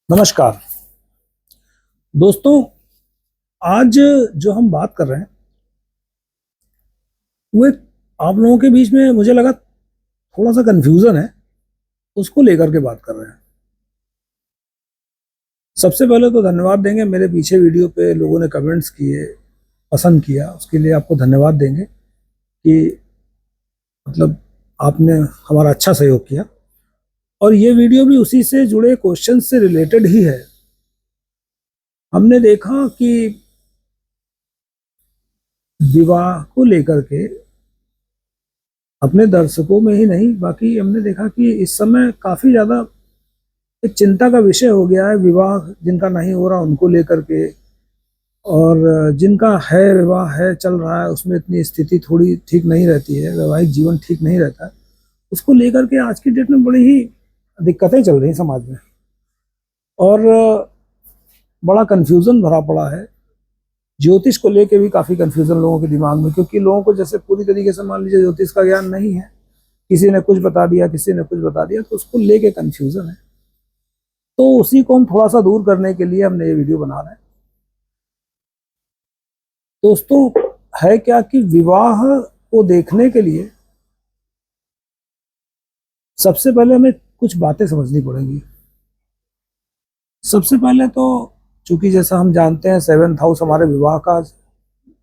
नमस्कार दोस्तों। आज जो हम बात कर रहे हैं वो एक आप लोगों के बीच में मुझे लगा थोड़ा सा कंफ्यूजन है, उसको लेकर के बात कर रहे हैं। सबसे पहले तो धन्यवाद देंगे, मेरे पीछे वीडियो पे लोगों ने कमेंट्स किए, पसंद किया, उसके लिए आपको धन्यवाद देंगे कि मतलब आपने हमारा अच्छा सहयोग किया। और ये वीडियो भी उसी से जुड़े क्वेश्चन से रिलेटेड ही है। हमने देखा कि विवाह को लेकर के अपने दर्शकों में ही नहीं, बाकी हमने देखा कि इस समय काफी ज्यादा एक चिंता का विषय हो गया है। विवाह जिनका नहीं हो रहा उनको लेकर के, और जिनका है विवाह है चल रहा है उसमें इतनी स्थिति थोड़ी ठीक नहीं रहती है, वैवाहिक जीवन ठीक नहीं रहता है, उसको लेकर के आज की डेट में बड़ी ही दिक्कतें चल रही समाज में। और बड़ा कंफ्यूजन भरा पड़ा है। ज्योतिष को लेके भी काफी कंफ्यूजन लोगों के दिमाग में, क्योंकि लोगों को जैसे पूरी तरीके से मान लीजिए ज्योतिष का ज्ञान नहीं है, किसी ने कुछ बता दिया, किसी ने कुछ बता दिया, तो उसको लेके कंफ्यूजन है। तो उसी को हम थोड़ा सा दूर करने के लिए हमने ये वीडियो बना रहे हैं। दोस्तों, है क्या कि विवाह को देखने के लिए सबसे पहले हमें कुछ बातें समझनी पड़ेंगी। सबसे पहले तो चूंकि जैसा हम जानते हैं 7th हाउस हमारे विवाह का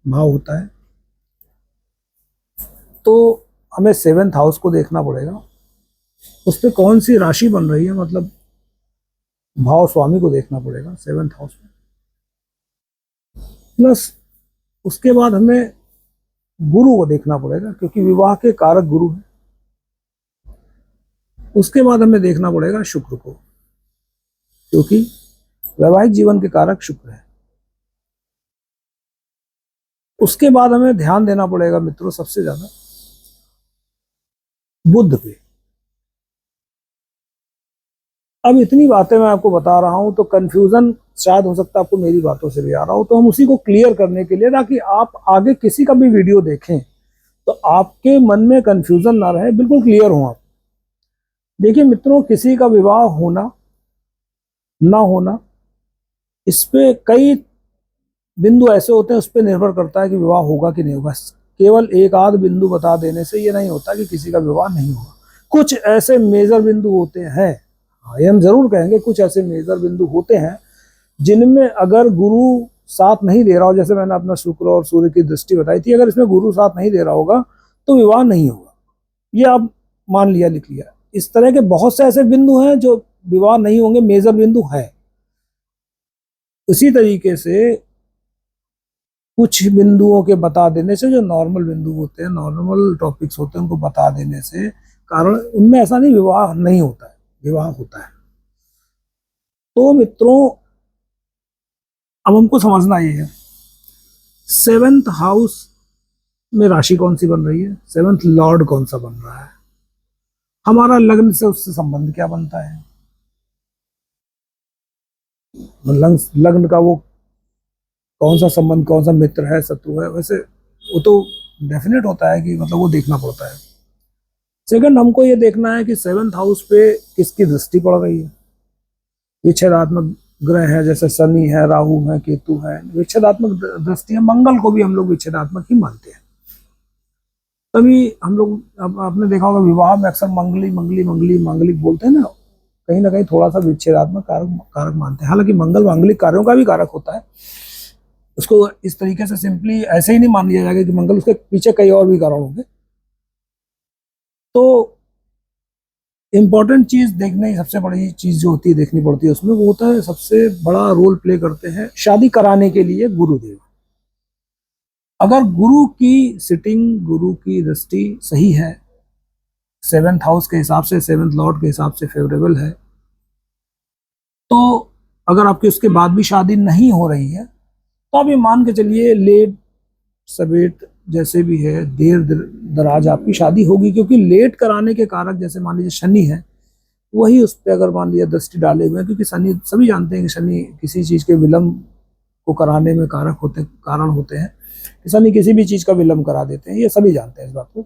भाव होता है, तो हमें 7th हाउस को देखना पड़ेगा। उस पर कौन सी राशि बन रही है, मतलब भाव स्वामी को देखना पड़ेगा 7th हाउस में। प्लस उसके बाद हमें गुरु को देखना पड़ेगा, क्योंकि विवाह के कारक गुरु हैं। उसके बाद हमें देखना पड़ेगा शुक्र को, क्योंकि वैवाहिक जीवन के कारक शुक्र है। उसके बाद हमें ध्यान देना पड़ेगा मित्रों सबसे ज्यादा बुध पे। अब इतनी बातें मैं आपको बता रहा हूं तो कंफ्यूजन शायद हो सकता है आपको मेरी बातों से भी आ रहा हो, तो हम उसी को क्लियर करने के लिए, ताकि आप आगे किसी का भी वीडियो देखें तो आपके मन में कंफ्यूजन ना रहे, बिल्कुल क्लियर हो आप। देखिए मित्रों, किसी का विवाह होना ना होना, इस पे कई बिंदु ऐसे होते हैं, उस पर निर्भर करता है कि विवाह होगा कि नहीं होगा। केवल एक आध बिंदु बता देने से ये नहीं होता कि किसी का विवाह नहीं होगा। कुछ ऐसे मेजर बिंदु होते हैं, हाँ ये हम जरूर कहेंगे, कुछ ऐसे मेजर बिंदु होते हैं जिनमें अगर गुरु साथ नहीं दे रहा हो, जैसे मैंने अपना शुक्र और सूर्य की दृष्टि बताई थी, अगर इसमें गुरु साथ नहीं दे रहा होगा तो विवाह नहीं होगा। ये आप मान लिया, लिख लिया। इस तरह के बहुत से ऐसे बिंदु हैं जो विवाह नहीं होंगे, मेजर बिंदु है। उसी तरीके से कुछ बिंदुओं के बता देने से, जो नॉर्मल बिंदु होते हैं, नॉर्मल टॉपिक्स होते हैं, उनको बता देने से कारण उनमें ऐसा नहीं विवाह नहीं होता है, विवाह होता है। तो मित्रों, अब हमको समझना ये है 7th हाउस में राशि कौन सी बन रही है, 7th लॉर्ड कौन सा बन रहा है, हमारा लग्न से उससे संबंध क्या बनता है, लग्न का वो कौन सा संबंध, कौन सा मित्र है, शत्रु है, वैसे वो तो डेफिनेट होता है कि मतलब वो देखना पड़ता है। सेकंड, हमको ये देखना है कि 7th हाउस पे किसकी दृष्टि पड़ रही है। विच्छेदात्मक ग्रह है, जैसे शनि है, राहु है, केतु है, विच्छेदात्मक दृष्टि है। मंगल को भी हम लोग विच्छेदात्मक ही मानते हैं। तभी हम लोग, अब आपने देखा होगा विवाह में अक्सर मंगली मंगली मंगली मांगलिक बोलते हैं ना कहीं थोड़ा सा विच्छेदात्मक कारक मानते हैं। हालांकि मंगल मांगलिक कार्यों का भी कारक होता है, उसको इस तरीके से सिंपली ऐसे ही नहीं मान लिया जाएगा कि मंगल, उसके पीछे कई और भी कारण होंगे। तो इंपॉर्टेंट चीज देखने, सबसे बड़ी चीज जो होती है देखनी पड़ती है उसमें, वो होता है, सबसे बड़ा रोल प्ले करते हैं शादी कराने के लिए गुरुदेव। अगर गुरु की सिटिंग, गुरु की दृष्टि सही है, 7th हाउस के हिसाब से, 7th लॉर्ड के हिसाब से फेवरेबल है, तो अगर आपकी उसके बाद भी शादी नहीं हो रही है तो आप ये मान के चलिए लेट सवेट जैसे भी है, देर दराज आपकी शादी होगी। क्योंकि लेट कराने के कारक जैसे मान लीजिए शनि है, वही उस पर अगर मान लीजिए दृष्टि डाले हुए हैं, क्योंकि शनि, सभी जानते हैं कि शनि किसी चीज के विलंब को कराने में कारण होते हैं, कि शनि किसी भी चीज का विलंब करा देते हैं, ये सभी जानते हैं इस बात को।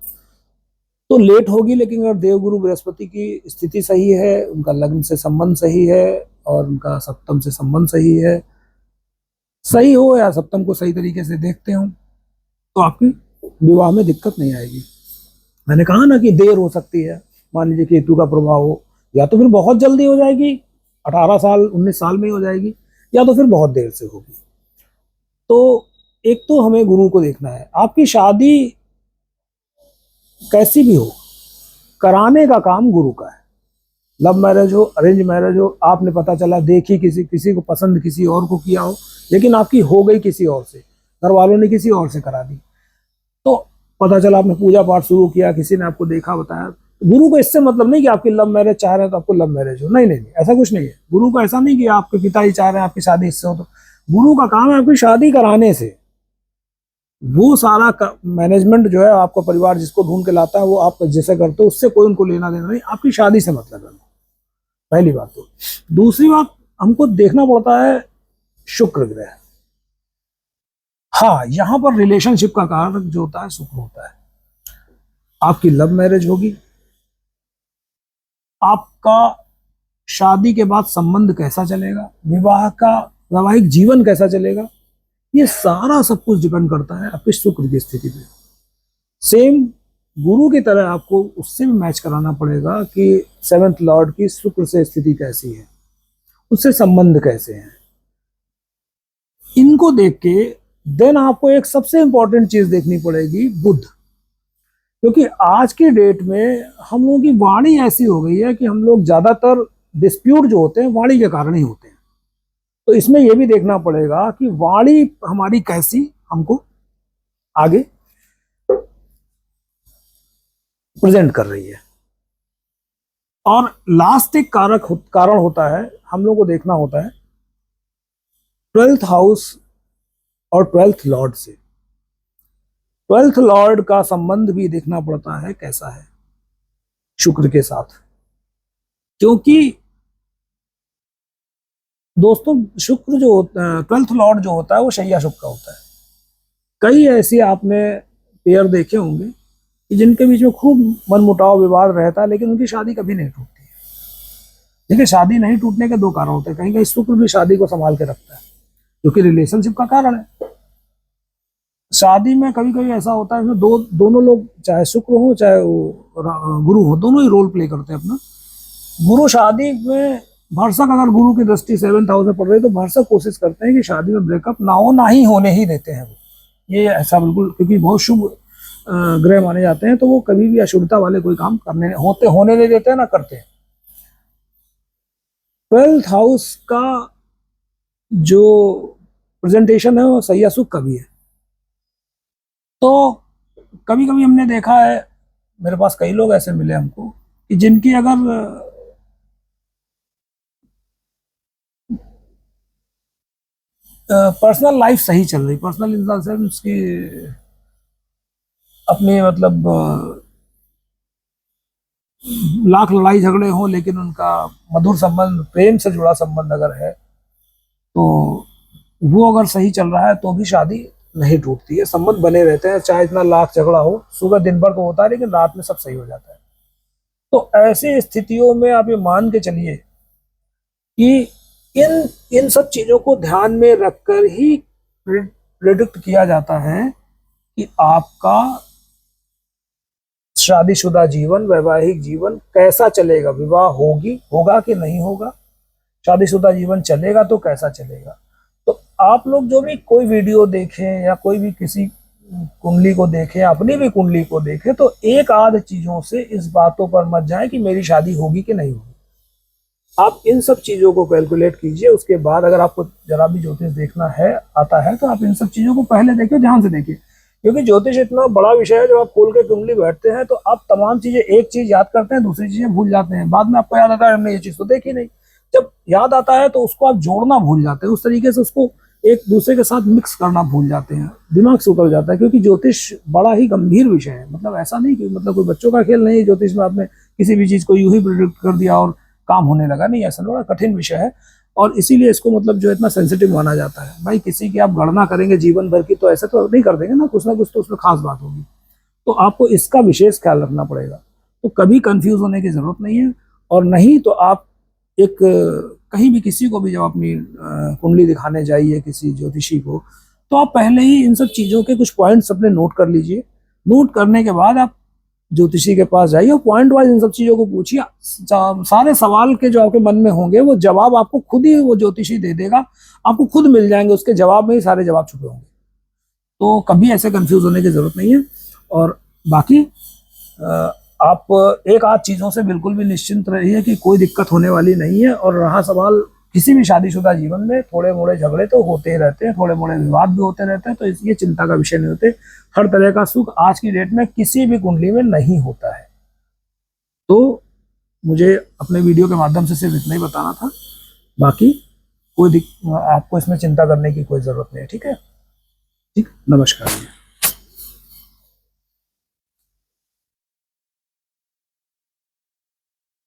तो लेट होगी, लेकिन अगर देवगुरु बृहस्पति की स्थिति सही है, उनका लग्न से संबंध सही है, और उनका सप्तम से संबंध सही है, सही हो या सप्तम को सही तरीके से देखते हो, तो आपकी विवाह में दिक्कत नहीं आएगी। मैंने कहा ना कि देर हो सकती है, मान लीजिए केतु का प्रभाव हो, या तो फिर बहुत जल्दी हो जाएगी, 18 साल 19 साल में ही हो जाएगी, या तो फिर बहुत देर से होगी। तो एक तो हमें गुरु को देखना है। आपकी शादी कैसी भी हो, कराने का काम गुरु का है। लव मैरिज हो, अरेंज मैरिज हो, आपने पता चला देखी किसी को पसंद किसी और को किया हो, लेकिन आपकी हो गई किसी और से, घर वालों ने किसी और से करा दी, तो पता चला आपने पूजा पाठ शुरू किया, किसी ने आपको देखा बताया, गुरु को इससे मतलब नहीं कि आपकी लव मैरिज चाह रहे हैं तो आपको लव मैरिज हो, नहीं नहीं नहीं, ऐसा कुछ नहीं है। गुरु को ऐसा नहीं कि आपके पिता ही चाह रहे हैं आपकी शादी इससे हो, तो गुरु का काम है आपकी शादी कराने से। वो सारा मैनेजमेंट जो है आपका परिवार जिसको ढूंढ के लाता है, वो आप जैसे करते हो उससे कोई उनको लेना देना नहीं, आपकी शादी से मतलब है, पहली बात। तो दूसरी बात, हमको देखना पड़ता है शुक्र ग्रह। हाँ, यहां पर रिलेशनशिप का कारक जो होता है शुक्र होता है। आपकी लव मैरिज होगी, आपका शादी के बाद संबंध कैसा चलेगा, वैवाहिक जीवन कैसा चलेगा, ये सारा सब कुछ डिपेंड करता है आपके शुक्र की स्थिति पे। सेम गुरु की तरह आपको उससे भी मैच कराना पड़ेगा कि 7th लॉर्ड की शुक्र से स्थिति कैसी है, उससे संबंध कैसे हैं। इनको देख के देन आपको एक सबसे इंपॉर्टेंट चीज देखनी पड़ेगी, बुध। क्योंकि आज की डेट में हम लोगों की वाणी ऐसी हो गई है कि हम लोग ज्यादातर डिस्प्यूट जो होते हैं वाणी के कारण ही होते हैं। तो इसमें यह भी देखना पड़ेगा कि वाणी हमारी कैसी हमको आगे प्रेजेंट कर रही है। और लास्ट एक कारण होता है, हम लोग को देखना होता है 12th हाउस और 12th लॉर्ड से। 12th लॉर्ड का संबंध भी देखना पड़ता है कैसा है शुक्र के साथ। क्योंकि दोस्तों शुक्र जो होता है, 12th लॉर्ड जो होता है वो शैया शुक्र का होता है। कई ऐसे आपने पेयर देखे होंगे कि जिनके बीच में खूब मनमुटाव विवाद रहता है, लेकिन उनकी शादी कभी नहीं टूटती है। देखिए, शादी नहीं टूटने के दो कारण होते हैं। कहीं कहीं शुक्र भी शादी को संभाल के रखता है, जो कि रिलेशनशिप का कारण है। शादी में कभी कभी ऐसा होता है इसमें दोनों लोग, चाहे शुक्र हो चाहे गुरु हो, दोनों ही रोल प्ले करते हैं अपना। गुरु शादी में भरसक, अगर गुरु की दृष्टि 7th हाउस में पड़ रही है तो भरसक कोशिश करते हैं कि शादी में ब्रेकअप ना हो, ना ही होने ही देते हैं वो। ये ऐसा बिल्कुल, क्योंकि बहुत शुभ ग्रह माने जाते हैं, तो वो कभी भी अशुभता वाले कोई काम होने नहीं देते हैं, ना करते हैं। 12th हाउस का जो प्रेजेंटेशन है वो सैया सुख का भी है। तो कभी कभी हमने देखा है, मेरे पास कई लोग ऐसे मिले हमको कि जिनकी अगर पर्सनल लाइफ सही चल रही, पर्सनल इन द सेंस की अपने मतलब लाख लड़ाई झगड़े हो, लेकिन उनका मधुर संबंध, प्रेम से जुड़ा संबंध अगर है, तो वो अगर सही चल रहा है तो भी शादी नहीं टूटती है, संबंध बने रहते हैं। चाहे इतना लाख झगड़ा हो, सुबह दिन भर तो होता है, लेकिन रात में सब सही हो जाता है। तो ऐसी स्थितियों में आप ये मान के चलिए कि इन सब चीजों को ध्यान में रखकर ही प्रेडिक्ट किया जाता है कि आपका शादीशुदा जीवन, वैवाहिक जीवन कैसा चलेगा, विवाह होगा कि नहीं होगा, शादीशुदा जीवन चलेगा तो कैसा चलेगा। तो आप लोग जो भी कोई वीडियो देखें या कोई भी किसी कुंडली को देखें, अपनी भी कुंडली को देखें, तो एक आध चीजों से इस बातों पर मत जाए कि मेरी शादी होगी कि नहीं होगी। आप इन सब चीजों को कैलकुलेट कीजिए। उसके बाद अगर आपको जरा भी ज्योतिष देखना है, आता है, तो आप इन सब चीजों को पहले देखिए, ध्यान से देखिए। क्योंकि ज्योतिष इतना बड़ा विषय है, जब आप खोल के कुंडली बैठते हैं तो आप तमाम चीजें, एक चीज याद करते हैं, दूसरी चीजें भूल जाते हैं। बाद में आपको याद आता है हमने ये चीज तो देखी नहीं। जब याद आता है तो उसको आप जोड़ना भूल जाते हैं, उस तरीके से उसको एक दूसरे के साथ मिक्स करना भूल जाते हैं, दिमाग से उतर जाता है। क्योंकि ज्योतिष बड़ा ही गंभीर विषय है। मतलब ऐसा नहीं कि मतलब कोई बच्चों का खेल नहीं है ज्योतिष में, आपने किसी भी चीज को यूं ही प्रिडिक्ट कर दिया और काम होने लगा, नहीं, ऐसा बड़ा कठिन विषय है। और इसीलिए इसको मतलब जो इतना सेंसिटिव माना जाता है। भाई किसी की आप गणना करेंगे जीवन भर की, तो ऐसे तो नहीं कर देंगे ना कुछ तो उसमें खास बात होगी। तो आपको इसका विशेष ख्याल रखना पड़ेगा। तो कभी कंफ्यूज होने की जरूरत नहीं है। और नहीं तो आप एक कहीं भी किसी को भी जब अपनी कुंडली दिखाने जाइए किसी ज्योतिषी को, तो आप पहले ही इन सब चीज़ों के कुछ पॉइंट्स अपने नोट कर लीजिए। नोट करने के बाद आप ज्योतिषी के पास जाइए और पॉइंट वाइज इन सब चीज़ों को पूछिए। सारे सवाल के जो आपके मन में होंगे वो जवाब आपको खुद ही वो ज्योतिषी दे देगा, आपको खुद मिल जाएंगे, उसके जवाब में ही सारे जवाब छुपे होंगे। तो कभी ऐसे कंफ्यूज होने की जरूरत नहीं है। और बाकी आप एक आध चीज़ों से बिल्कुल भी निश्चिंत रहिए कि कोई दिक्कत होने वाली नहीं है। और रहा सवाल किसी भी शादीशुदा जीवन में, थोड़े मोड़े झगड़े तो होते ही रहते हैं, थोड़े मोड़े विवाद भी होते रहते हैं, तो इसलिए चिंता का विषय नहीं होते। हर तरह का सुख आज की डेट में किसी भी कुंडली में नहीं होता है। तो मुझे अपने वीडियो के माध्यम से सिर्फ इतना ही बताना था, बाकी कोई आपको इसमें चिंता करने की कोई जरूरत नहीं है। ठीक है, ठीक, नमस्कार।